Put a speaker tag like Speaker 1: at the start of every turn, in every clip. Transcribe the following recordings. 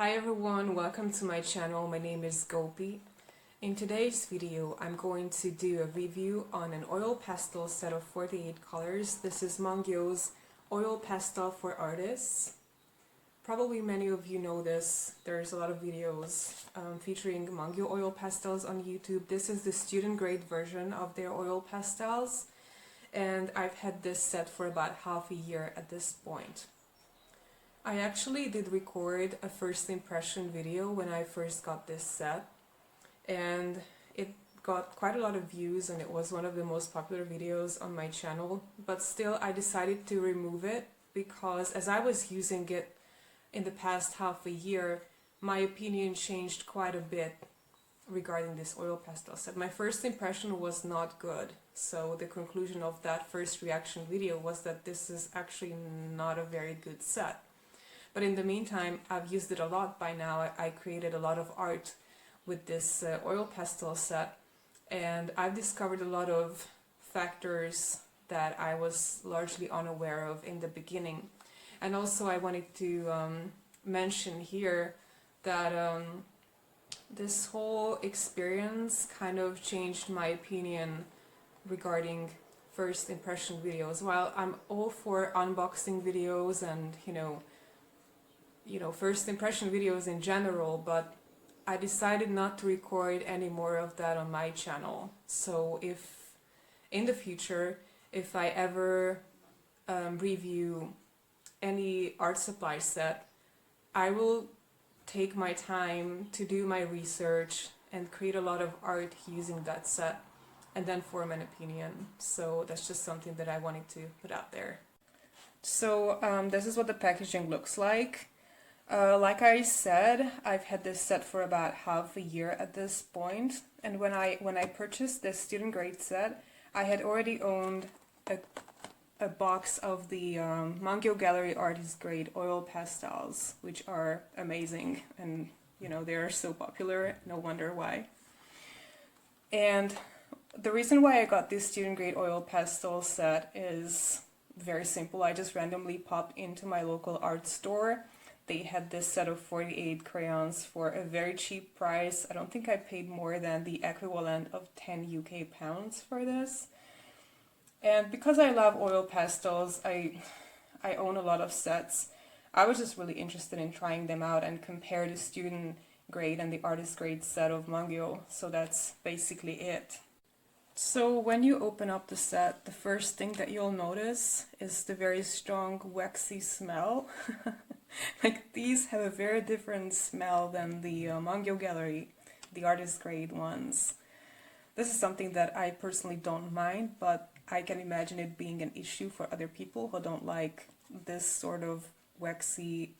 Speaker 1: Hi everyone, welcome to my channel. My name is Gopi. In today's video, I'm going to do a review on an oil pastel set of 48 colors. This is Mungyo's oil pastel for artists. Probably many of you know this. There's a lot of videos featuring Mungyo oil pastels on YouTube. This is the student grade version of their oil pastels, and I've had this set for about half a year at this point. I actually did record a first impression video when I first got this set, and it got quite a lot of views and it was one of the most popular videos on my channel, but still I decided to remove it because as I was using it in the past half a year, my opinion changed quite a bit regarding this oil pastel set. My first impression was not good, so the conclusion of that first reaction video was that this is actually not a very good set. But in the meantime, I've used it a lot by now. I created a lot of art with this oil pastel set, and I've discovered a lot of factors that I was largely unaware of in the beginning. And also I wanted to mention here that this whole experience kind of changed my opinion regarding first impression videos. While I'm all for unboxing videos and first impression videos in general, but I decided not to record any more of that on my channel. So if in the future, if I ever review any art supply set, I will take my time to do my research and create a lot of art using that set and then form an opinion. So that's just something that I wanted to put out there. So this is what the packaging looks like. Like I said, I've had this set for about half a year at this point, and when I purchased this student grade set, I had already owned a box of the Mungyo Gallery Artist Grade oil pastels, which are amazing, and they are so popular, no wonder why. And the reason why I got this student grade oil pastel set is very simple. I just randomly popped into my local art store. They had this set of 48 crayons for a very cheap price. I don't think I paid more than the equivalent of 10 UK pounds for this. And because I love oil pastels, I own a lot of sets. I was just really interested in trying them out and compare the student grade and the artist grade set of Mungyo. So that's basically it. So when you open up the set, the first thing that you'll notice is the very strong waxy smell. Like, these have a very different smell than the Mungyo Gallery, the artist grade ones. This is something that I personally don't mind, but I can imagine it being an issue for other people who don't like this sort of waxy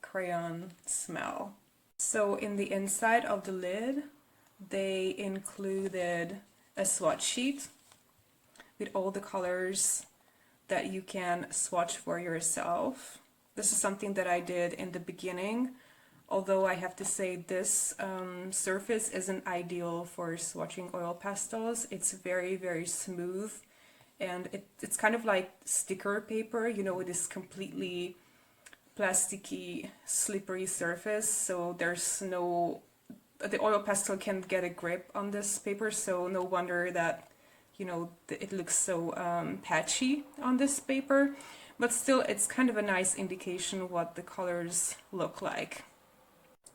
Speaker 1: crayon smell. So in the inside of the lid, they included a swatch sheet with all the colors that you can swatch for yourself. This is something that I did in the beginning, although I have to say this surface isn't ideal for swatching oil pastels. It's very, very smooth, and it's kind of like sticker paper, it is completely plasticky, slippery surface, so the oil pastel can't get a grip on this paper, so no wonder that it looks so patchy on this paper. But still, it's kind of a nice indication what the colors look like.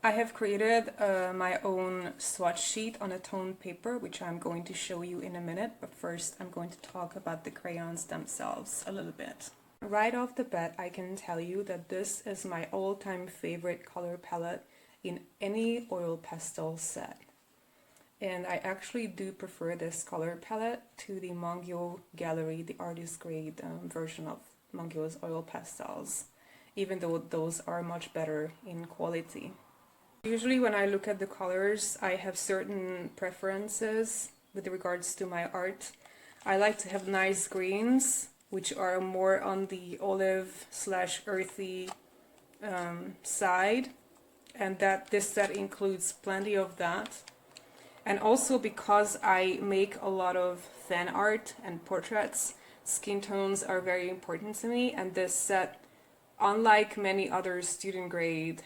Speaker 1: I have created my own swatch sheet on a toned paper, which I'm going to show you in a minute, but first I'm going to talk about the crayons themselves a little bit. Right off the bat, I can tell you that this is my all-time favorite color palette in any oil pastel set. And I actually do prefer this color palette to the Mungyo Gallery, the artist grade version of Mungyo's oil pastels, even though those are much better in quality. Usually when I look at the colors, I have certain preferences with regards to my art. I like to have nice greens, which are more on the olive/earthy side, and that this set includes plenty of that. And also because I make a lot of fan art and portraits, skin tones are very important to me, and this set, unlike many other student grade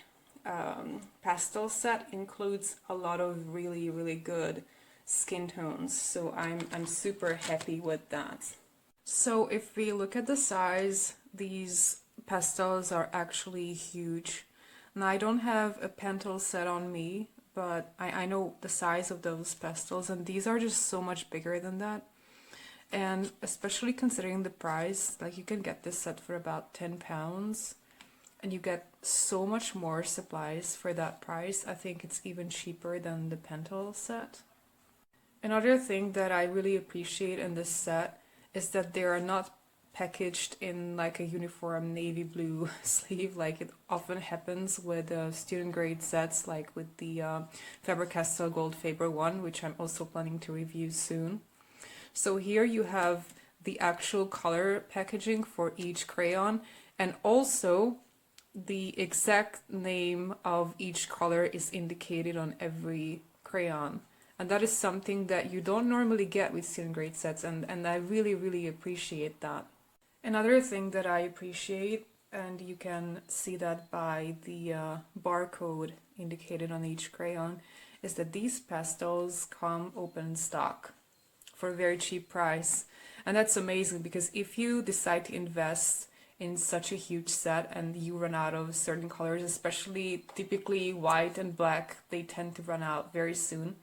Speaker 1: pastel set includes a lot of really good skin tones, so I'm super happy with that. So if we look at the size, these pastels are actually huge. Now I don't have a Pentel set on me, but I know the size of those pastels, and these are just so much bigger than that. And especially considering the price, like you can get this set for about £10 and you get so much more supplies for that price. I think it's even cheaper than the Pentel set. Another thing that I really appreciate in this set is that they are not packaged in like a uniform navy blue sleeve like it often happens with student grade sets, like with the Faber-Castell Gold Faber one, which I'm also planning to review soon. So here you have the actual color packaging for each crayon, and also the exact name of each color is indicated on every crayon. And that is something that you don't normally get with student grade sets, and I really appreciate that. Another thing that I appreciate, and you can see that by the barcode indicated on each crayon, is that these pastels come open stock for a very cheap price. And that's amazing, because if you decide to invest in such a huge set and you run out of certain colors, especially typically white and black, they tend to run out very soon,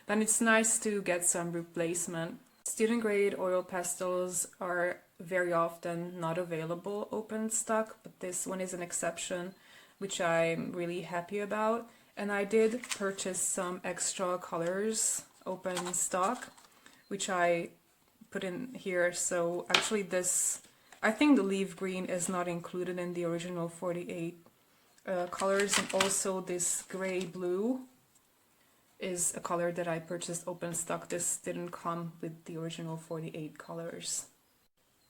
Speaker 1: then it's nice to get some replacement. Student grade oil pastels are very often not available open stock, but this one is an exception, which I'm really happy about. And I did purchase some extra colors open stock, which I put in here. So actually this, I think the leaf green is not included in the original 48 colors, and also this gray blue is a color that I purchased open stock. This didn't come with the original 48 colors.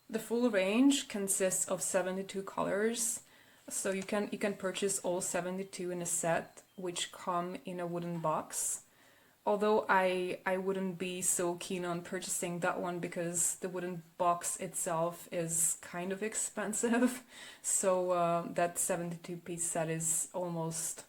Speaker 1: The full range consists of 72 colors, so you can purchase all 72 in a set, which come in a wooden box. Although I wouldn't be so keen on purchasing that one because the wooden box itself is kind of expensive. So that 72-piece set is almost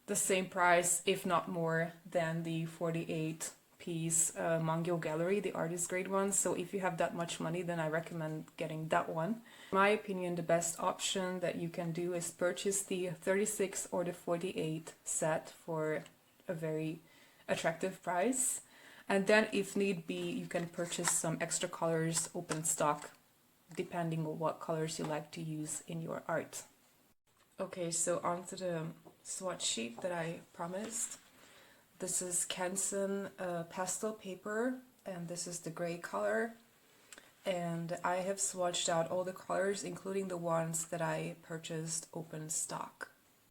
Speaker 1: the same price, if not more, than the 48-piece Mungyo Gallery, the artist grade one. So if you have that much money, then I recommend getting that one. In my opinion, the best option that you can do is purchase the 36 or the 48 set for a very attractive price, and then if need be you can purchase some extra colors open stock depending on what colors you like to use in your art. Okay, so onto the swatch sheet that I promised. This is Canson pastel paper, and this is the gray color, and I have swatched out all the colors, including the ones that I purchased open stock.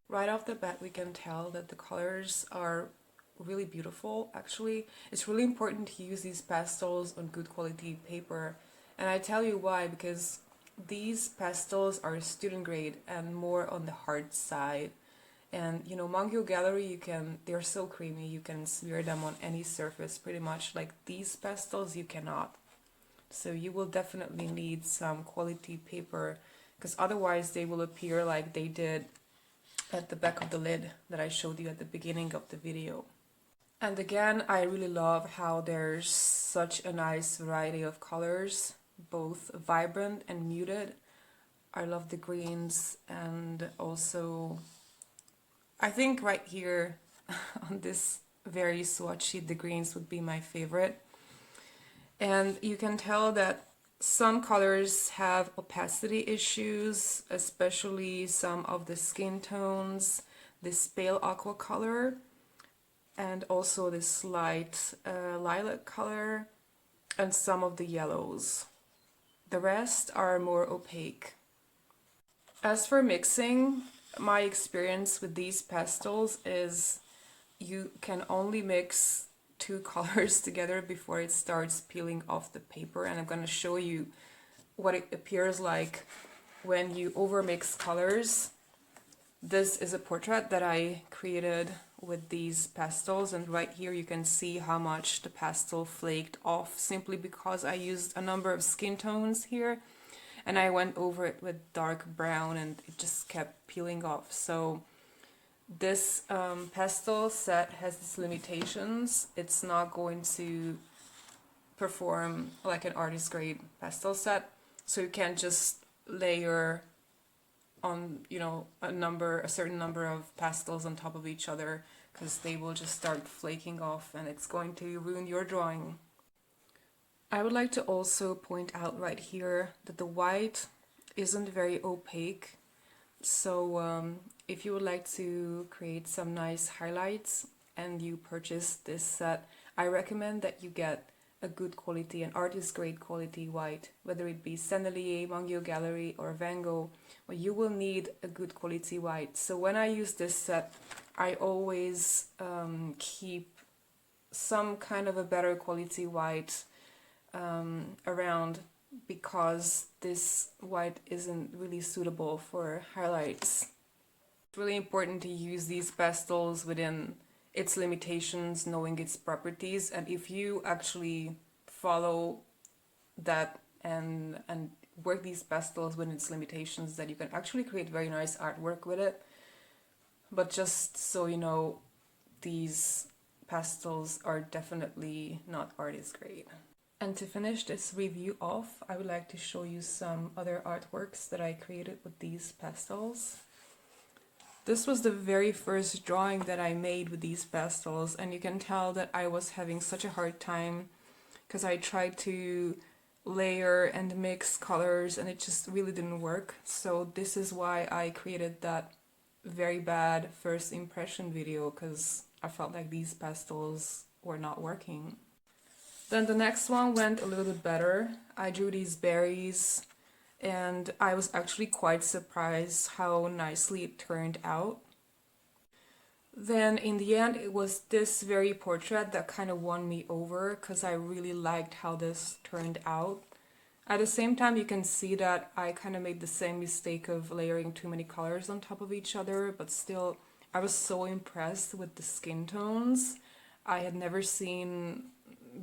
Speaker 1: Right off the bat we can tell that the colors are really beautiful. Actually, it's really important to use these pastels on good quality paper, and I tell you why, because these pastels are student grade and more on the hard side. And you know, Mungyo Gallery, they're so creamy, you can smear them on any surface pretty much. Like these pastels you cannot. So you will definitely need some quality paper, because otherwise they will appear like they did at the back of the lid that I showed you at the beginning of the video. And again, I really love how there's such a nice variety of colors, both vibrant and muted. I love the greens, and also I think right here on this very swatch sheet, the greens would be my favorite. And you can tell that some colors have opacity issues, especially some of the skin tones, this pale aqua color, and also this light lilac color, and some of the yellows. The rest are more opaque. As for mixing, my experience with these pastels is you can only mix two colors together before it starts peeling off the paper, and I'm going to show you what it appears like when you overmix colors. This is a portrait that I created with these pastels, and right here you can see how much the pastel flaked off simply because I used a number of skin tones here and I went over it with dark brown and it just kept peeling off. So this pastel set has these limitations. It's not going to perform like an artist grade pastel set, so you can't just layer on, you know, a certain number of pastels on top of each other, because they will just start flaking off and it's going to ruin your drawing. I would like to also point out right here that the white isn't very opaque, so if you would like to create some nice highlights and you purchase this set, I recommend that you get a good quality, an artist grade quality white, whether it be Sennelier, Mungyo Gallery or Van Gogh, but you will need a good quality white. So when I use this set, I always keep some kind of a better quality white around, because this white isn't really suitable for highlights. It's really important to use these pastels within its limitations, knowing its properties, and if you actually follow that and work these pastels within its limitations, that you can actually create very nice artwork with it. But just so you know, these pastels are definitely not artist grade. And to finish this review off, I would like to show you some other artworks that I created with these pastels. This was the very first drawing that I made with these pastels, and you can tell that I was having such a hard time because I tried to layer and mix colors and it just really didn't work. So this is why I created that very bad first impression video, because I felt like these pastels were not working. Then the next one went a little bit better. I drew these berries, and I was actually quite surprised how nicely it turned out. Then in the end, it was this very portrait that kind of won me over, because I really liked how this turned out. At the same time, you can see that I kind of made the same mistake of layering too many colors on top of each other, but still, I was so impressed with the skin tones. I had never seen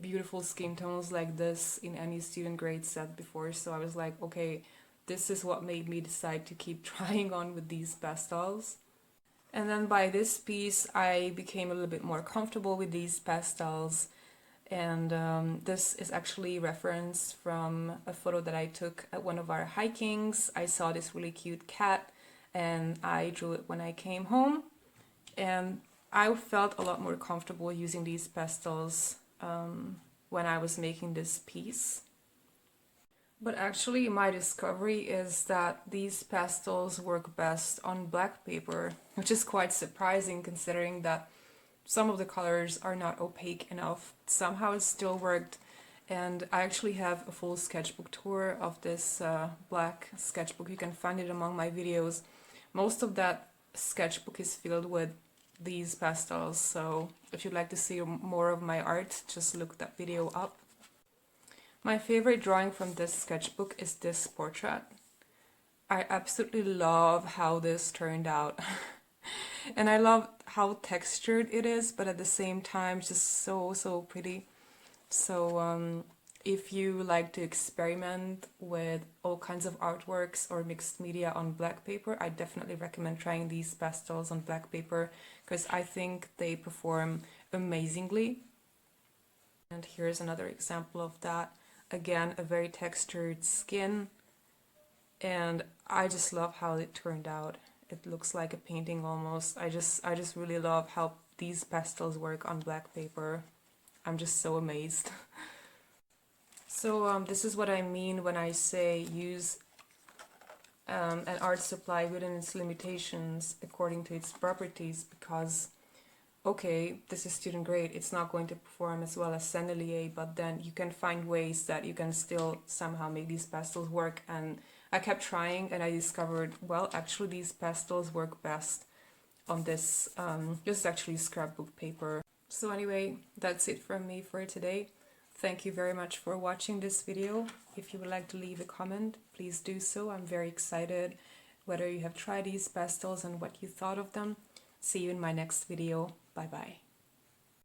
Speaker 1: beautiful skin tones like this in any student grade set before, so I was like, okay, this is what made me decide to keep trying on with these pastels. And then by this piece I became a little bit more comfortable with these pastels, and this is actually referenced from a photo that I took at one of our hikings. I saw this really cute cat and I drew it when I came home, and I felt a lot more comfortable using these pastels when I was making this piece. But actually my discovery is that these pastels work best on black paper, which is quite surprising considering that some of the colors are not opaque enough. Somehow it still worked, and I actually have a full sketchbook tour of this black sketchbook. You can find it among my videos. Most of that sketchbook is filled with these pastels, so if you'd like to see more of my art, just look that video up. My favorite drawing from this sketchbook is this portrait. I absolutely love how this turned out. And I love how textured it is, but at the same time just so pretty. So if you like to experiment with all kinds of artworks or mixed media on black paper, I definitely recommend trying these pastels on black paper, because I think they perform amazingly. And here's another example of that. Again, a very textured skin, and I just love how it turned out. It looks like a painting almost. I just really love how these pastels work on black paper. I'm just so amazed. So this is what I mean when I say use an art supply within its limitations according to its properties, because okay, this is student grade, it's not going to perform as well as Sennelier, but then you can find ways that you can still somehow make these pastels work. And I kept trying and I discovered, well, actually these pastels work best on this just actually scrapbook paper. So anyway, that's it from me for today. Thank you very much for watching this video. If you would like to leave a comment, please do so. I'm very excited whether you have tried these pastels and what you thought of them. See you in my next video. Bye bye.